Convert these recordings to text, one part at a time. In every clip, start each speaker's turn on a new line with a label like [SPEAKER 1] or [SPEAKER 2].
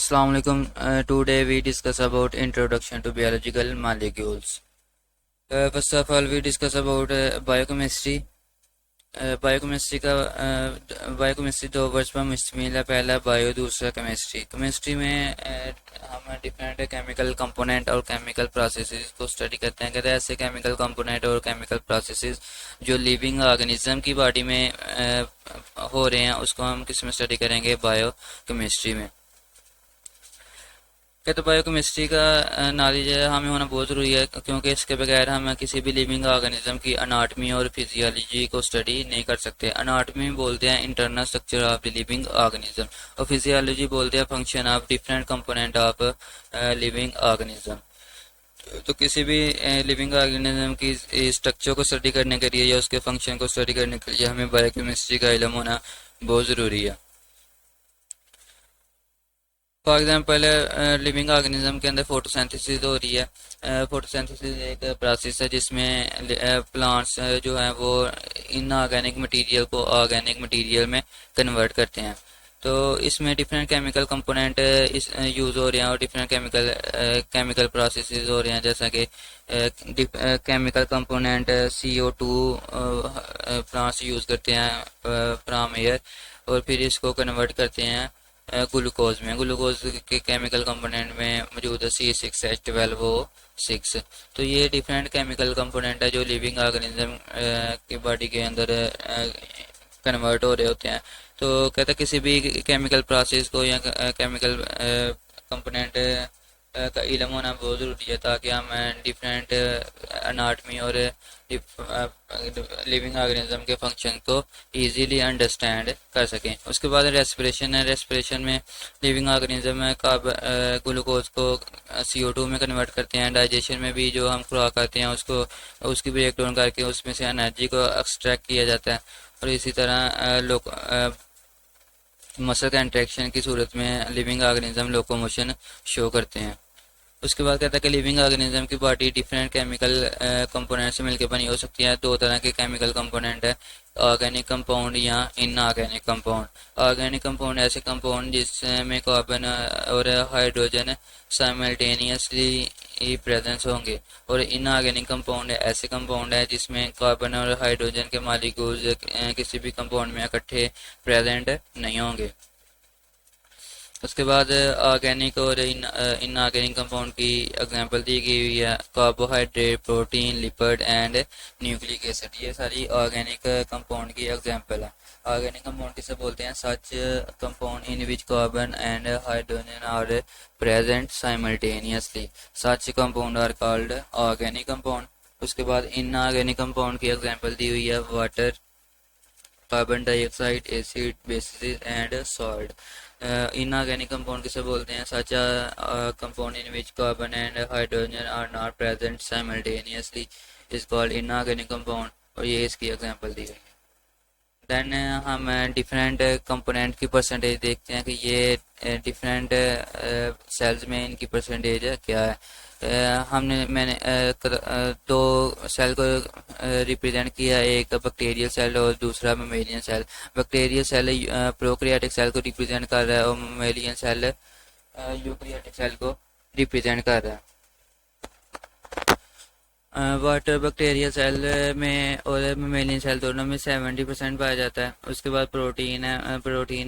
[SPEAKER 1] Assalamu alaikum. Today we discuss about introduction to biological molecules. First of all, we discuss about biochemistry. Biochemistry का biochemistry दो words पर मुश्तमिल है। पहला bio, दूसरा केमिस्ट्री। केमिस्ट्री में हम डिफरेंट केमिकल कंपोनेंट और केमिकल प्रोसेसेस को स्टडी करते हैं। कहते हैं ऐसे केमिकल कंपोनेंट और केमिकल प्रोसेसेस जो लिविंग ऑर्गेनिज्म की बॉडी में हो रहे हैं, उसको हम किस में स्टडी करेंगे? बायोकेमिस्ट्री में। क्या तो बायोकेमिस्ट्री का नॉलेज हमें होना बहुत ज़रूरी है, क्योंकि इसके बगैर हम किसी भी लिविंग ऑर्गेनिज्म की अनाटमी और फिजियोलॉजी को स्टडी नहीं कर सकते। अनाटमी बोलते हैं internal structure of the living organism, और फिजियोलॉजी बोलते हैं function of different component of living organism. तो किसी भी लिविंग ऑर्गेनिज्म की स्ट्रक्चर को स्टडी करने के लिए या उसके फंक्शन को स्टडी करने के लिए हमें बायोकेमिस्ट्री का इल्म होना बहुत ज़रूरी है। फॉर एग्जांपल, लिविंग ऑर्गेनिज्म के अंदर फोटोसिंथेसिस हो रही है। फोटोसिंथेसिस एक प्रोसेस है जिसमें प्लांट्स जो हैं वो इनऑर्गेनिक मटेरियल को ऑर्गेनिक मटेरियल में कन्वर्ट करते हैं। तो इसमें डिफरेंट केमिकल कंपोनेंट इस यूज़ हो रहे हैं और डिफरेंट केमिकल प्रोसेसेस हो रहे हैं, जैसा कि chemical component CO2 plants use करते हैं फ्रॉम एयर, और फिर इसको कन्वर्ट करते हैं ग्लूकोज में। ग्लूकोज के केमिकल कंपोनेंट में मौजूद है C6H12O6। तो ये डिफरेंट केमिकल कंपोनेंट है जो लिविंग ऑर्गेनिज्म की बॉडी के अंदर कन्वर्ट हो रहे होते हैं। तो कहते हैं किसी भी केमिकल प्रोसेस को या केमिकल कंपोनेंट का इल्म होना बहुत ज़रूरी है, ताकि हम डिफरेंट अनाटमी और लिविंग ऑर्गेनिज्म के फंक्शन को इजीली अंडरस्टैंड कर सकें। उसके बाद रेस्पिरेशन है। रेस्पिरेशन में लिविंग ऑर्गेनिज्म ग्लूकोज को CO2 में कन्वर्ट करते हैं। डाइजेशन में भी जो हम खुराक खाते हैं उसकी ब्रेक डाउन करके उसमें से एनर्जी को एक्सट्रैक्ट किया जाता है, और इसी तरह मसल कंट्रैक्शन की सूरत में लिविंग ऑर्गेनिज्म लोकोमोशन शो करते हैं। उसके बाद कहता है कि लिविंग ऑर्गेनिज्म की बॉडी डिफरेंट केमिकल कंपोनेंट से मिलकर बनी हो सकती है। दो तरह के केमिकल कंपोनेंट है, ऑर्गेनिक कंपाउंड या इनऑर्गेनिक कंपाउंड। ऑर्गेनिक कंपाउंड ऐसे कंपाउंड जिसमें कार्बन और हाइड्रोजन साइमल्टेनियसली प्रेजेंस होंगे, और इनऑर्गेनिक कंपाउंड ऐसे कंपाउंड है जिसमें कार्बन और हाइड्रोजन के मॉलिक्यूल्स किसी भी कंपाउंड में इकट्ठे प्रेजेंट नहीं होंगे। उसके बाद ऑर्गेनिक और इनऑर्गेनिक कंपाउंड की एग्जांपल दी गई हुई है। Carbohydrate, protein, lipid and nucleic acid, ये सारी ऑर्गेनिक कंपाउंड की एग्जांपल है। ऑर्गेनिक कंपाउंड किसे बोलते हैं? Such compound in which carbon and hydrogen are present simultaneously, such compound are called organic compound. उसके बाद इनऑर्गेनिक कंपाउंड की एग्जांपल दी हुई है water, carbon dioxide, acid, bases and salt. Inorganic compound किसे बोलते हैं? Such compound in which carbon and hydrogen are not present simultaneously is called inorganic compound, और ये इसकी एग्जांपल दी गई है। देन हम डिफरेंट कंपोनेंट की परसेंटेज देखते हैं कि ये डिफरेंट सेल्स में इनकी परसेंटेज क्या है। मैंने दो सेल को रिप्रेजेंट किया, एक बैक्टीरियल सेल और दूसरा mammalian cell. Bacterial cell prokaryotic cell को रिप्रेजेंट कर रहा है, और ममेलियन सेल यूकैरियोटिक सेल को रिप्रेजेंट कर रहा है। वाटर बैक्टीरियल सेल में और ममेलियन सेल दोनों में 70% पाया जाता है। उसके बाद प्रोटीन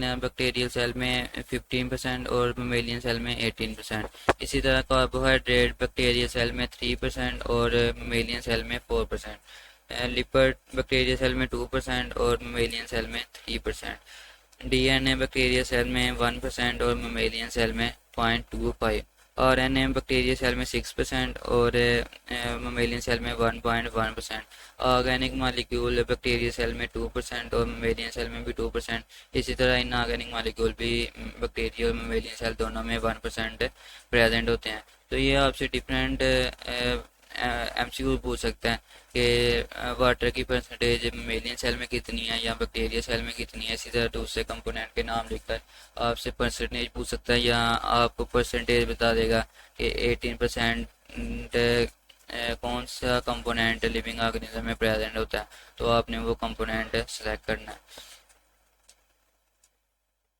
[SPEAKER 1] है बैक्टीरियल सेल में 15% और ममेलियन सेल में 18%। इसी तरह कार्बोहाइड्रेट बैक्टीरियल सेल में 3% और ममेलियन सेल में 4%। लिपिड बैक्टीरियल सेल में 2% और ममेलियन सेल में 3%। DNA बैक्टीरियल सेल में 1% और ममेलियन सेल में 0.25। RNA बैक्टीरियल सेल में 6% और ममेलियन सेल में 1.1%। ऑर्गेनिक मॉलिक्यूल बैक्टीरियल सेल में 2% और ममेलियन सेल में भी 2%। इसी तरह इनऑर्गेनिक मॉलिक्यूल भी बैक्टीरियल और ममेलियन सेल दोनों में 1% प्रेजेंट होते हैं। तो ये आपसे डिफरेंट MCQ पूछ सकता है कि वाटर की परसेंटेज ममेलियन सेल में कितनी है या बैक्टीरिया सेल में कितनी है। इसी तरह दूसरे कंपोनेंट के नाम लिखकर आपसे परसेंटेज पूछ सकता है, या आपको परसेंटेज बता देगा कि 18% कौन सा कंपोनेंट लिविंग ऑर्गेनिज्म में प्रेजेंट होता है, तो आपने वो कंपोनेंट सेलेक्ट करना है।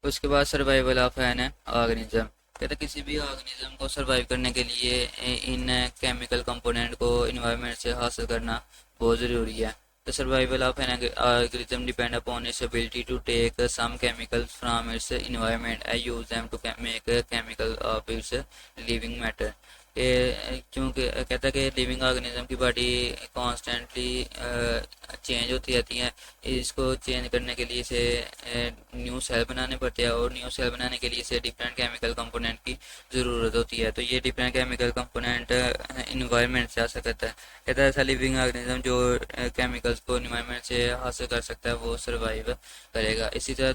[SPEAKER 1] उसके बाद सर्वाइवल ऑफ एन ऑर्गेनिज्म। कहते किसी भी ऑर्गेनिज्म को सरवाइव करने के लिए इन केमिकल कंपोनेंट को इन्वायरमेंट से हासिल करना बहुत ज़रूरी है. The survival of an organism depend upon its ability to take some chemicals from its environment and use them to make a chemical of its living matter. क्योंकि कहता है कि लिविंग ऑर्गेनिज्म की बॉडी कॉन्स्टेंटली चेंज होती रहती है. इसको change करने के लिए इसे न्यू सेल बनाने पड़ते हैं और न्यू सेल बनाने के लिए इसे डिफरेंट केमिकल कंपोनेंट की ज़रूरत होती है. तो ये डिफरेंट केमिकल कंपोनेंट इन्वायरमेंट से हासिल करता है. कहता है ऐसा लिविंग ऑर्गेनिज्म जो केमिकल्स को इन्वायरमेंट से हासिल कर सकता है वो सर्वाइव करेगा. इसी तरह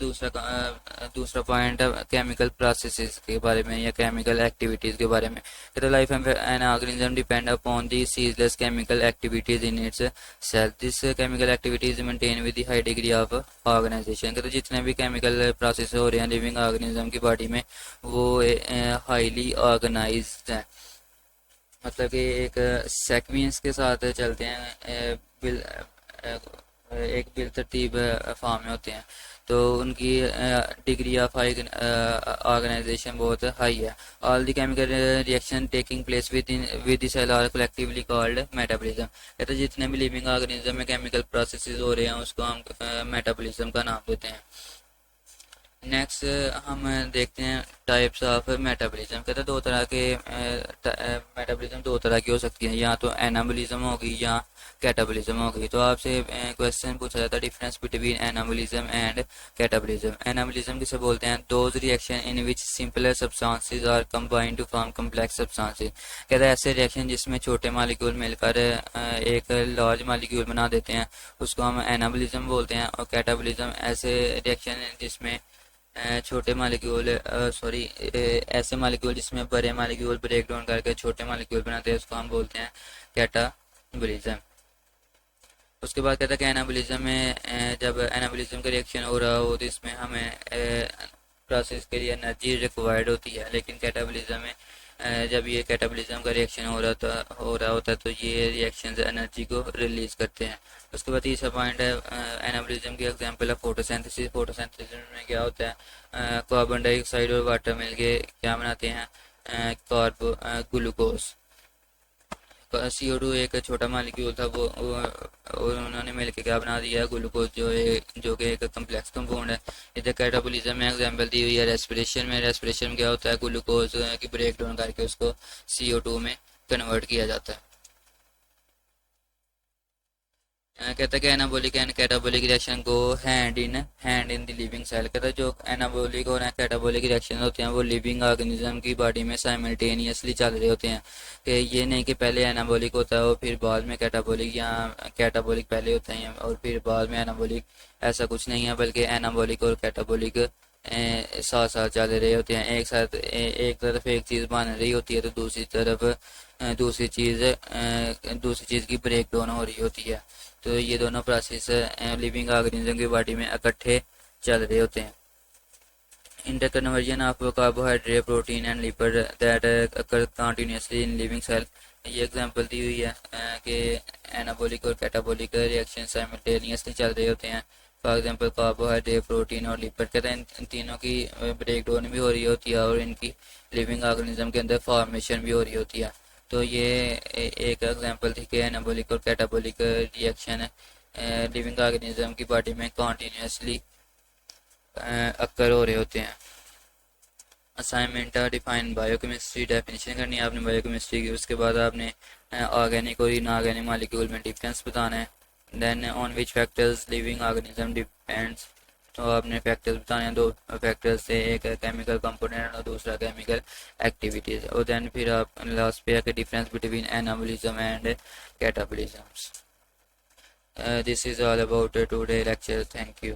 [SPEAKER 1] दूसरा पॉइंट है केमिकल प्रोसेसेस के बारे में या केमिकल एक्टिविटीज़ के बारे में. कहता है life an organism depend upon the ceaseless chemical activities in its cell. This chemical activity is maintained with the high degree of organization. कहते जितने भी केमिकल प्रोसेस हो रहे हैं लिविंग ऑर्गेनिज्म की बॉडी में वो हाईली ऑर्गेनाइज्ड है. मतलब कि एक सेक्वेंस के साथ चलते हैं, एक बिल तरतीब फॉर्म में होते हैं. तो उनकी डिग्री ऑफ ऑर्गेनाइजेशन बहुत हाई है. All the chemical reaction taking place with the cell are collectively called metabolism. कहते हैं जितने भी लिविंग ऑर्गेनिज्म में केमिकल प्रोसेसेस हो रहे हैं उसको हम मेटाबॉलिज्म का नाम देते हैं. नेक्स्ट हम देखते हैं टाइप्स ऑफ मेटाबॉलिज्म. कहते हैं दो तरह के मेटाबॉलिज्म दो तरह की हो सकती है, या तो एनाबॉलिज्म होगी या कैटाबॉलिज्म होगी. तो आपसे क्वेश्चन पूछा जाता है difference between anabolism and catabolism. Anabolism किसे बोलते हैं? Those reaction in which simpler substances are combined to form complex substances. कहते हैं ऐसे रिएक्शन जिसमें छोटे मालिक्यूल मिलकर एक लार्ज मालिक्यूल बना देते हैं उसको हम एनाबॉलिज्म बोलते हैं. और कैटाबॉलिज्म ऐसे रिएक्शन जिसमें छोटे मालिक्यूल ऐसे मालिक्यूल जिसमें बड़े मालिक्यूल ब्रेक डाउन करके छोटे मालिक्यूल बनाते हैं उसको हम बोलते हैं कैटाबॉलिज्म. उसके बाद कहता है कि एनाबॉलिज्म में जब एनाबॉलिज्म का रिएक्शन हो रहा हो तो इसमें हमें प्रोसेस के लिए एनर्जी रिक्वायर्ड होती है. लेकिन कैटाबॉलिज्म में जब ये कैटाबॉलिज्म का रिएक्शन हो रहा होता है तो ये रिएक्शन एनर्जी को रिलीज करते हैं. उसके बाद तीसरा पॉइंट है एनाबॉलिज्म की एग्जांपल है फोटोसिंथेसिस. फोटोसिंथेसिस में क्या होता है? कार्बन डाइऑक्साइड और वाटर मिलके क्या बनाते हैं? ग्लूकोज. CO2 एक छोटा मालिक्यूल था वो और उन्होंने मिलकर क्या बना दिया? ग्लूकोज, जो कि एक कम्प्लेक्स कंपाउंड है. इधर कैटाबॉलिज्म में एग्जांपल दी हुई है रेस्पिरेशन में. रेस्पिरेशन में क्या होता है? ग्लूकोज की ब्रेक डाउन करके उसको CO2 में कन्वर्ट किया जाता है. कहता है कि एनाबॉलिक एंड कैटाबॉलिक रिएक्शन को hand in the living cell. कहता है जो एनाबॉलिक और कैटाबॉलिक रिएक्शन होते हैं वो लिविंग ऑर्गेनिज्म की बॉडी में साइमल्टेनियसली चल रहे होते हैं. कि ये नहीं कि पहले एनाबॉलिक होता है और फिर बाद में कैटाबॉलिक, या कैटाबॉलिक पहले होता है और फिर बाद में एनाबॉलिक. ऐसा कुछ नहीं है, बल्कि एनाबॉलिक और कैटाबॉलिक साथ साथ चल रहे होते हैं. एक साथ एक तरफ एक चीज़ बन रही होती है तो दूसरी तरफ दूसरी चीज़ की ब्रेक डाउन हो रही होती है. तो ये दोनों प्रोसेस लिविंग ऑर्गेनिज्म की बॉडी में इकट्ठे चल रहे होते हैं. Interconversion of carbohydrate, protein and lipid that occur continuously in living cell. ये एग्जांपल दी हुई है कि एनाबॉलिक और कैटाबॉलिक रिएक्शन साइमल्टेनियसली चल रहे होते हैं. फॉर एग्जांपल कार्बोहाइड्रेट, प्रोटीन और लिपिड. कहते हैं इन तीनों की ब्रेक डाउन भी हो रही होती है और इनकी लिविंग ऑर्गेनिज्म के अंदर फॉर्मेशन भी हो रही होती है. तो ये एक एग्जांपल थी कि एनाबॉलिक और कैटाबॉलिक रिएक्शन लिविंग ऑर्गेनिज्म की बॉडी में कॉन्टीन्यूसली अक्कर हो रहे होते हैं. Assignment define biochemistry. डेफिनेशन करनी है आपने बायोकेमिस्ट्री की. उसके बाद आपने ऑर्गेनिक और इनऑर्गेनिक मॉलिक्यूल में डिफरेंस बताना है. Then on which factors living organism depends. तो आपने फैक्टर्स बताने हैं. दो फैक्टर्स से, एक केमिकल कंपोनेंट और दूसरा केमिकल एक्टिविटीज. और देन फिर आप लास्ट पे आके difference between anabolism and catabolism. This is all about today lecture. Thank you.